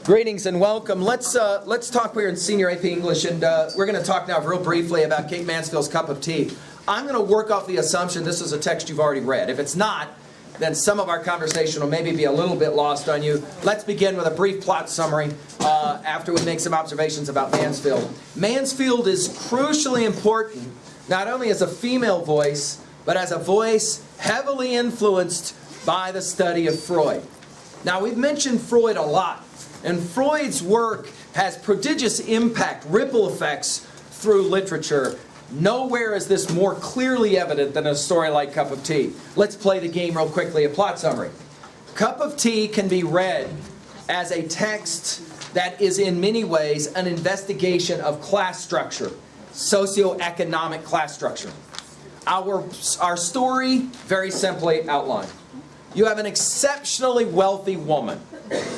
Greetings and welcome. Let's talk. We're in Senior AP English, and we're going to talk now real briefly about Kate Mansfield's Cup of Tea. I'm going to work off the assumption this is a text you've already read. If it's not, then some of our conversation will maybe be a little bit lost on you. Let's begin with a brief plot summary after we make some observations about Mansfield. Mansfield is crucially important, not only as a female voice, but as a voice heavily influenced by the study of Freud. Now, we've mentioned Freud a lot. And Freud's work has prodigious impact, ripple effects through literature. Nowhere is this more clearly evident than a story like Cup of Tea. Let's play the game real quickly, a plot summary. Cup of Tea can be read as a text that is in many ways an investigation of class structure, socioeconomic class structure. Our story, very simply outlined. You have an exceptionally wealthy woman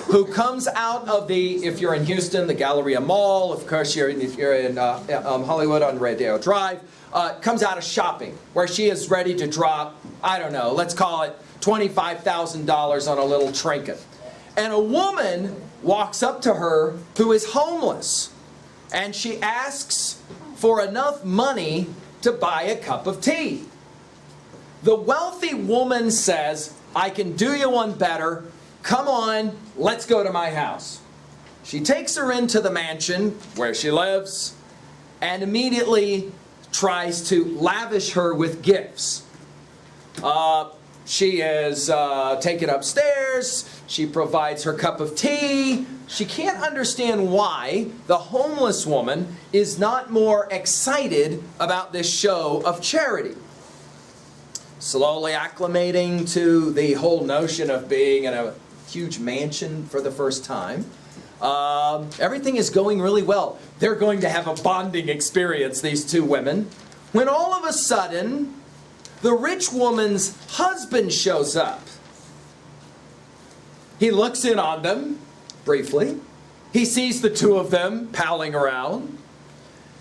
who comes out of the, if you're in Houston, the Galleria Mall, of course if you're in Hollywood on Rodeo Drive, comes out of shopping, where she is ready to drop, I don't know, let's call it $25,000 on a little trinket. And a woman walks up to her who is homeless, and she asks for enough money to buy a cup of tea. The wealthy woman says, I can do you one better. Come on, let's go to my house. She takes her into the mansion where she lives and immediately tries to lavish her with gifts. She is taken upstairs. She provides her cup of tea. She can't understand why the homeless woman is not more excited about this show of charity. Slowly acclimating to the whole notion of being in a huge mansion for the first time. Everything is going really well. They're going to have a bonding experience, these two women, when all of a sudden, the rich woman's husband shows up. He looks in on them, briefly. He sees the two of them palling around.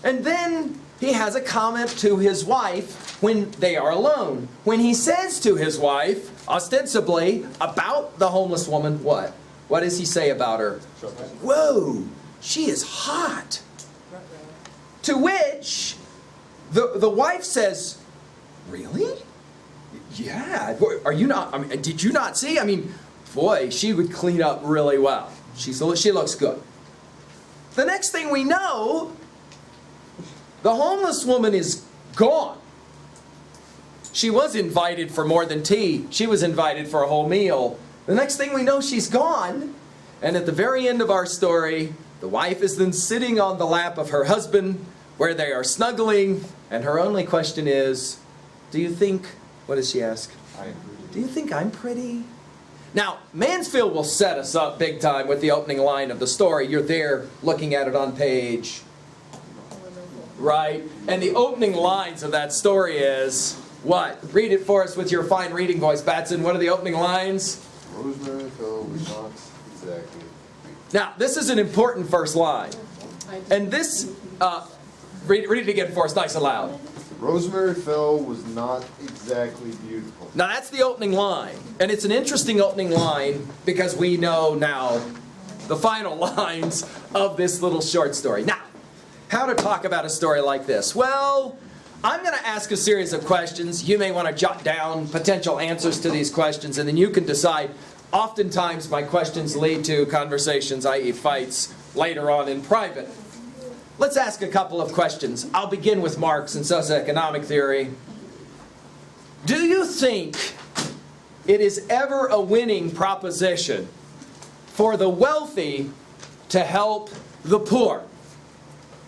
And then he has a comment to his wife when they are alone. When he says to his wife, ostensibly, about the homeless woman, what? What does he say about her? Whoa, she is hot. To which the wife says, really? Yeah. Are you not? I mean, did you not see? I mean, boy, she would clean up really well. She looks good. The next thing we know, the homeless woman is gone. She was invited for more than tea. She was invited for a whole meal. The next thing we know, she's gone. And at the very end of our story, the wife is then sitting on the lap of her husband, where they are snuggling, and her only question is, do you think, what does she ask? Do you think I'm pretty? Now, Mansfield will set us up big time with the opening line of the story. You're there looking at it on page, right? And the opening lines of that story is, what? Read it for us with your fine reading voice, Batson. What are the opening lines? Rosemary fell was not exactly. Now, this is an important first line. And this, read it again for us nice and loud. Rosemary fell was not exactly beautiful. Now, that's the opening line. And it's an interesting opening line because we know now the final lines of this little short story. Now, how to talk about a story like this? Well, I'm going to ask a series of questions. You may want to jot down potential answers to these questions, and then you can decide. Oftentimes, my questions lead to conversations, i.e. fights, later on in private. Let's ask a couple of questions. I'll begin with Marx and socioeconomic theory. Do you think it is ever a winning proposition for the wealthy to help the poor?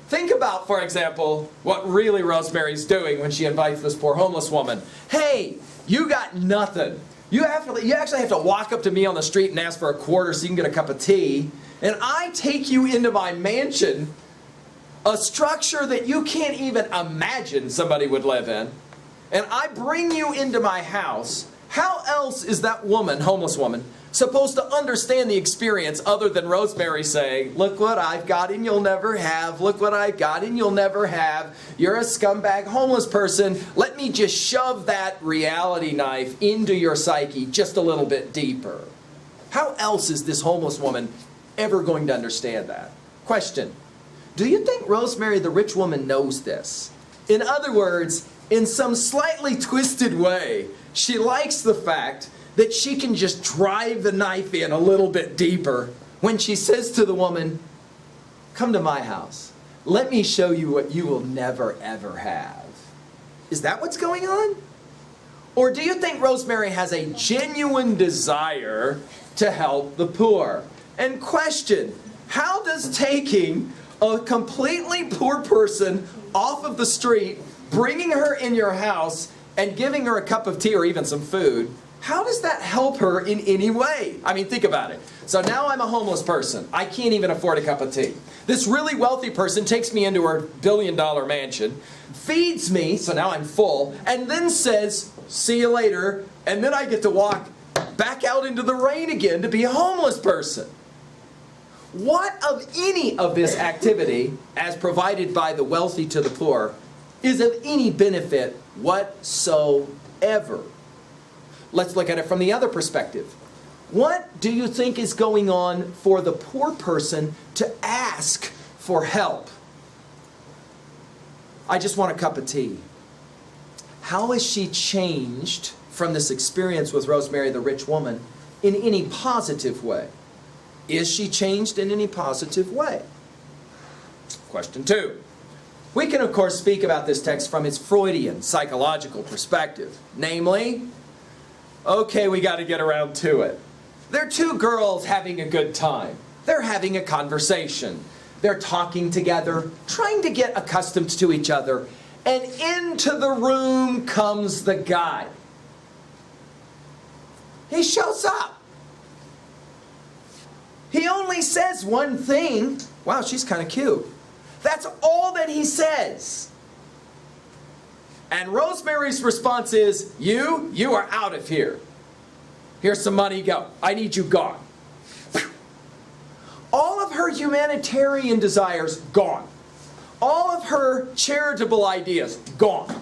Think about, for example, what really Rosemary's doing when she invites this poor homeless woman. Hey, you got nothing. You actually have to walk up to me on the street and ask for a quarter so you can get a cup of tea. And I take you into my mansion, a structure that you can't even imagine somebody would live in. And I bring you into my house. How else is that woman, homeless woman, supposed to understand the experience other than Rosemary saying, look what I've got and you'll never have. Look what I've got and you'll never have. You're a scumbag homeless person. Let me just shove that reality knife into your psyche just a little bit deeper. How else is this homeless woman ever going to understand that. Question, do you think Rosemary, the rich woman, knows this? In other words, in some slightly twisted way, she likes the fact that she can just drive the knife in a little bit deeper when she says to the woman, come to my house. Let me show you what you will never ever have. Is that what's going on? Or do you think Rosemary has a genuine desire to help the poor? And question, how does taking a completely poor person off of the street, bringing her in your house, and giving her a cup of tea or even some food, how does that help her in any way? I mean, think about it. So now I'm a homeless person. I can't even afford a cup of tea. This really wealthy person takes me into her billion-dollar mansion, feeds me, so now I'm full, and then says, see you later, and then I get to walk back out into the rain again to be a homeless person. What of any of this activity, as provided by the wealthy to the poor, is of any benefit whatsoever? Let's look at it from the other perspective. What do you think is going on for the poor person to ask for help? I just want a cup of tea. How is she changed from this experience with Rosemary the rich woman in any positive way? Is she changed in any positive way? Question 2. We can, of course, speak about this text from its Freudian psychological perspective. Namely, okay, we got to get around to it. They're two girls having a good time. They're having a conversation. They're talking together, trying to get accustomed to each other. And into the room comes the guy. He shows up. He only says one thing. Wow, she's kind of cute. That's all that he says. And Rosemary's response is, you are out of here. Here's some money, go. I need you gone. All of her humanitarian desires, gone. All of her charitable ideas, gone.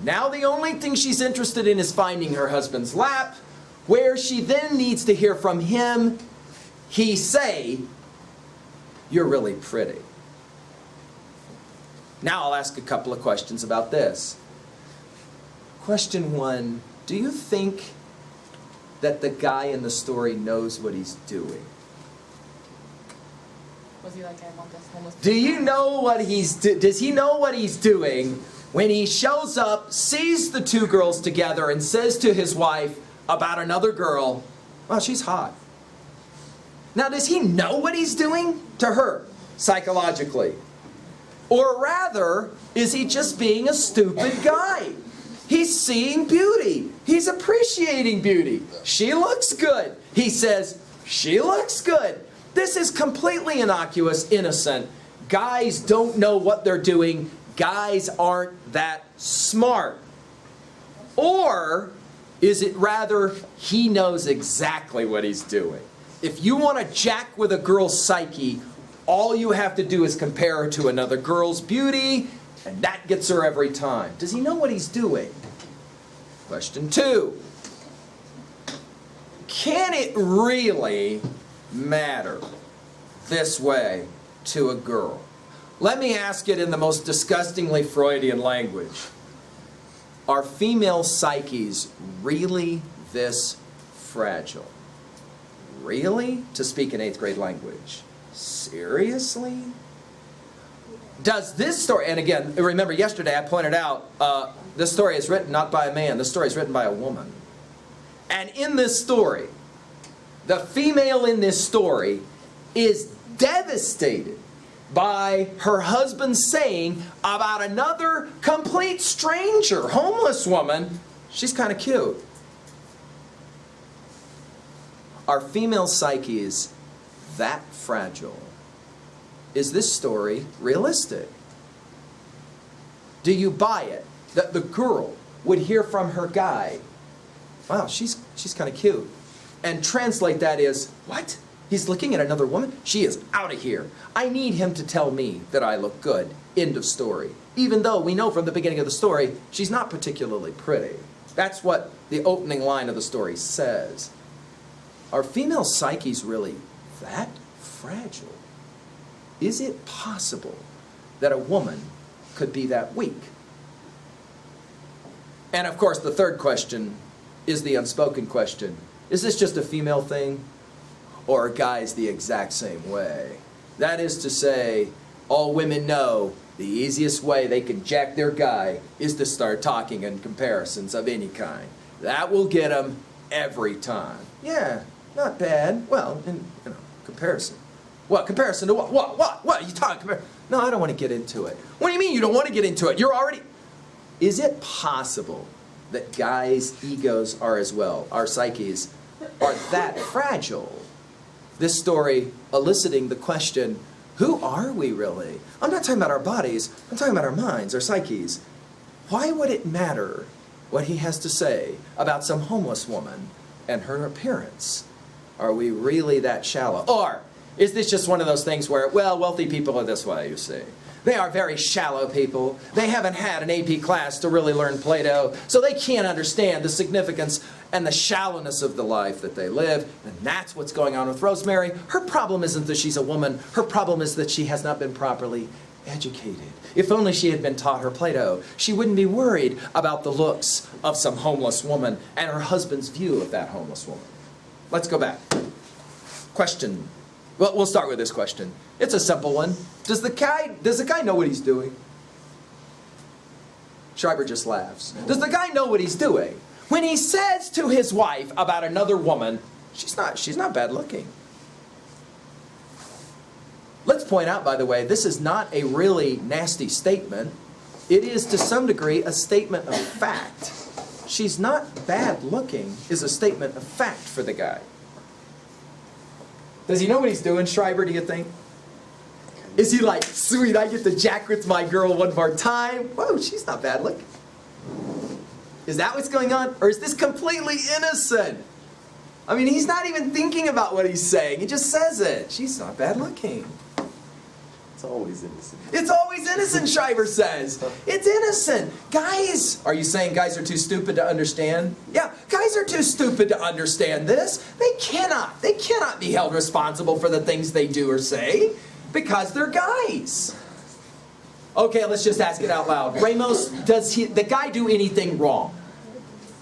Now the only thing she's interested in is finding her husband's lap, where she then needs to hear from him, he say, you're really pretty. Now I'll ask a couple of questions about this. Question 1, do you think that the guy in the story knows what he's doing? Was he like, I want this homeless Do you know what does he know what he's doing when he shows up, sees the two girls together, and says to his wife about another girl, well, she's hot. Now, does he know what he's doing to her, psychologically? Or rather, is he just being a stupid guy? He's seeing beauty. He's appreciating beauty. She looks good. He says, she looks good. This is completely innocuous, innocent. Guys don't know what they're doing. Guys aren't that smart. Or is it rather he knows exactly what he's doing? If you want to jack with a girl's psyche, all you have to do is compare her to another girl's beauty, and that gets her every time. Does he know what he's doing? Question 2. Can it really matter this way to a girl? Let me ask it in the most disgustingly Freudian language. Are female psyches really this fragile? Really? To speak an 8th grade language. Seriously? Does this story, and again, remember yesterday I pointed out, this story is written not by a man, this story is written by a woman. And in this story, the female in this story is devastated by her husband saying about another complete stranger, homeless woman, she's kind of cute. Are female psyches that fragile? Is this story realistic? Do you buy it that the girl would hear from her guy, wow, she's kind of cute, and translate that as, what? He's looking at another woman? She is out of here. I need him to tell me that I look good. End of story. Even though we know from the beginning of the story, she's not particularly pretty. That's what the opening line of the story says. Are female psyches really that fragile? Is it possible that a woman could be that weak? And of course, the third question is the unspoken question. Is this just a female thing? Or are guys the exact same way? That is to say, all women know the easiest way they can jack their guy is to start talking in comparisons of any kind. That will get them every time. Yeah, not bad. Well, in comparison. What? Comparison to what? What? You talking? No, I don't want to get into it. What do you mean you don't want to get into it? You're already... Is it possible that guys' egos are as well, our psyches, are that fragile? This story eliciting the question, who are we really? I'm not talking about our bodies, I'm talking about our minds, our psyches. Why would it matter what he has to say about some homeless woman and her appearance? Are we really that shallow? Or is this just one of those things where, well, wealthy people are this way, you see? They are very shallow people. They haven't had an AP class to really learn Plato, so they can't understand the significance and the shallowness of the life that they live. And that's what's going on with Rosemary. Her problem isn't that she's a woman. Her problem is that she has not been properly educated. If only she had been taught her Plato, she wouldn't be worried about the looks of some homeless woman and her husband's view of that homeless woman. Let's go back. Question. Well, we'll start with this question. It's a simple one. Does the guy know what he's doing? Schreiber just laughs. Does the guy know what he's doing? When he says to his wife about another woman, she's not bad looking. Let's point out, by the way, this is not a really nasty statement. It is to some degree a statement of fact. She's not bad looking is a statement of fact for the guy. Does he know what he's doing, Schreiber, do you think? Is he like, sweet, I get to jack with my girl one more time? Whoa, she's not bad looking. Is that what's going on? Or is this completely innocent? I mean, he's not even thinking about what he's saying. He just says it. She's not bad looking. It's always innocent. It's always innocent, Schreiber says. It's innocent. Guys, are you saying guys are too stupid to understand? Yeah, guys are too stupid to understand this. They cannot be held responsible for the things they do or say because they're guys. Okay, let's just ask it out loud. Ramos, does the guy do anything wrong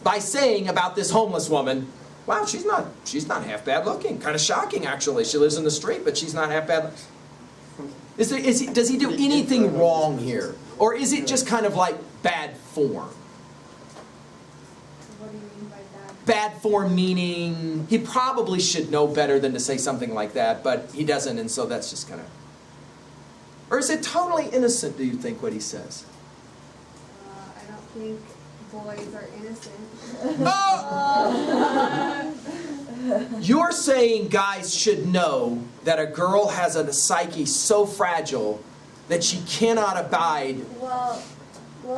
by saying about this homeless woman, wow, she's not half bad looking. Kind of shocking, actually. She lives in the street, but she's not half bad. Does he do anything wrong here? Or is it just kind of like bad form? What do you mean by that? Bad form meaning he probably should know better than to say something like that, but he doesn't, and so that's just kind of... Or is it totally innocent, do you think, what he says? I don't think boys are innocent. Oh! You're saying guys should know that a girl has a psyche so fragile that she cannot abide. Well,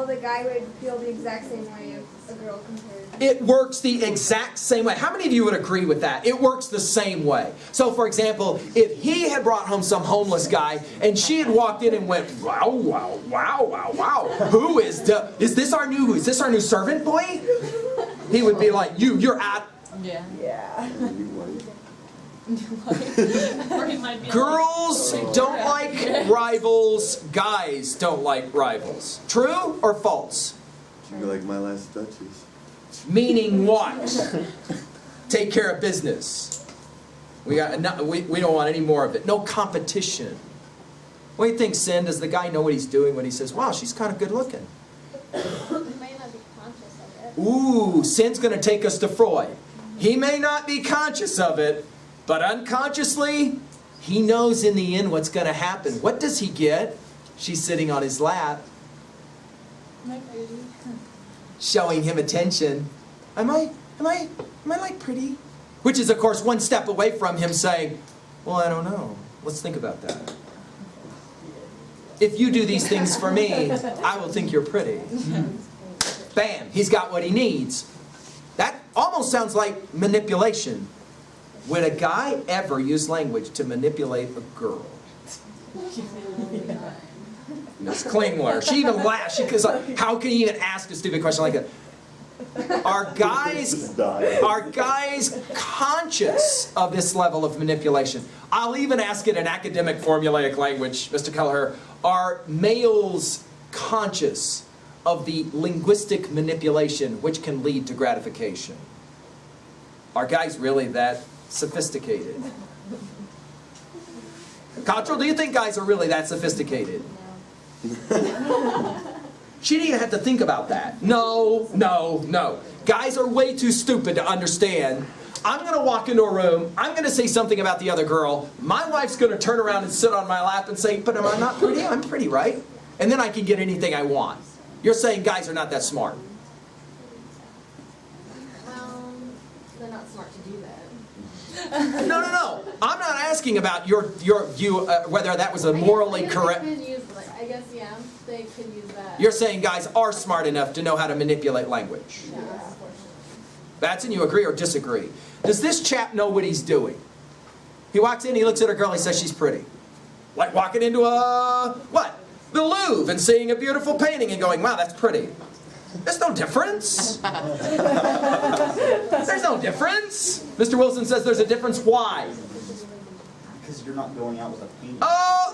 the guy would feel the exact same way if a girl compared. It works the exact same way. How many of you would agree with that? It works the same way. So, for example, if he had brought home some homeless guy and she had walked in and went, wow, wow, wow, wow, wow, is this our new servant boy? He would be like, you're out. Yeah. Yeah. Or he might be Girls don't like rivals. Guys don't like rivals. True or false? You like my last Duchess. Meaning what? Take care of business. We don't want any more of it. No competition. What do you think, Sin? Does the guy know what he's doing when he says, wow, she's kind of good looking? He may not be conscious of it. Ooh, Sin's going to take us to Freud. He may not be conscious of it, but unconsciously, he knows in the end what's going to happen. What does he get? She's sitting on his lap, Am I crazy? showing him attention. Am I like pretty? Which is, of course, one step away from him saying, well, I don't know. Let's think about that. If you do these things for me, I will think you're pretty. Bam, he's got what he needs. That almost sounds like manipulation. Would a guy ever use language to manipulate a girl? Miss Klingler, she even laughed. She was like, how can you even ask a stupid question like that? Are guys conscious of this level of manipulation? I'll even ask it in academic formulaic language, Mr. Kelleher. Are males conscious of the linguistic manipulation which can lead to gratification? Are guys really that sophisticated? Cottrell, do you think guys are really that sophisticated? She didn't even have to think about that. No, no, no. Guys are way too stupid to understand. I'm going to walk into a room, I'm going to say something about the other girl, my wife's going to turn around and sit on my lap and say, but am I not pretty? I'm pretty, right? And then I can get anything I want. You're saying guys are not that smart. Well, they're not smart to do that. No, no, no. I'm not asking about your view, whether that was a morally correct... I guess, yeah, they could use that. You're saying guys are smart enough to know how to manipulate language. Yeah. Batson, you agree or disagree? Does this chap know what he's doing? He walks in, he looks at a girl, he says she's pretty. Like walking into what? The Louvre and seeing a beautiful painting and going, wow, that's pretty. There's no difference. There's no difference. Mr. Wilson says there's a difference. Why? Because you're not going out with a painting. Oh!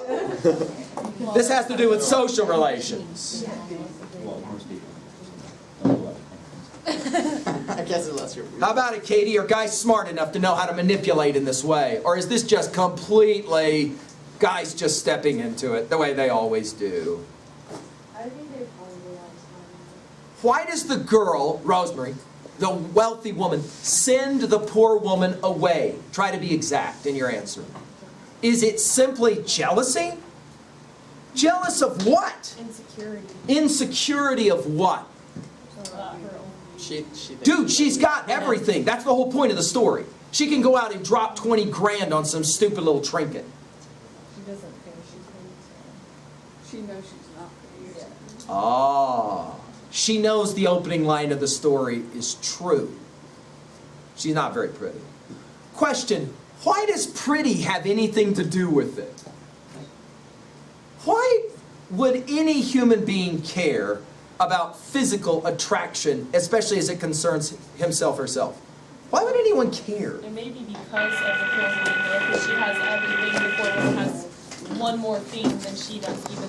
This has to do with social relations. Well, most people don't go out with paintings. I guess unless you're... How about it, Katie? Are guys smart enough to know how to manipulate in this way? Or is this just completely guys just stepping into it the way they always do? I think they probably are. Why does the girl, Rosemary, the wealthy woman, send the poor woman away? Try to be exact in your answer. Is it simply jealousy? Jealous of what? Insecurity. Insecurity of what? She Dude, she's got everything. That's the whole point of the story. She can go out and drop 20 grand on some stupid little trinket. She doesn't think she's pretty. She knows she's not pretty. Yeah. Ah, she knows the opening line of the story is true. She's not very pretty. Question, why does pretty have anything to do with it? Why would any human being care about physical attraction, especially as it concerns himself or herself? Why would anyone care? It may be because of the feeling because she has everything before one has one more thing than she does, even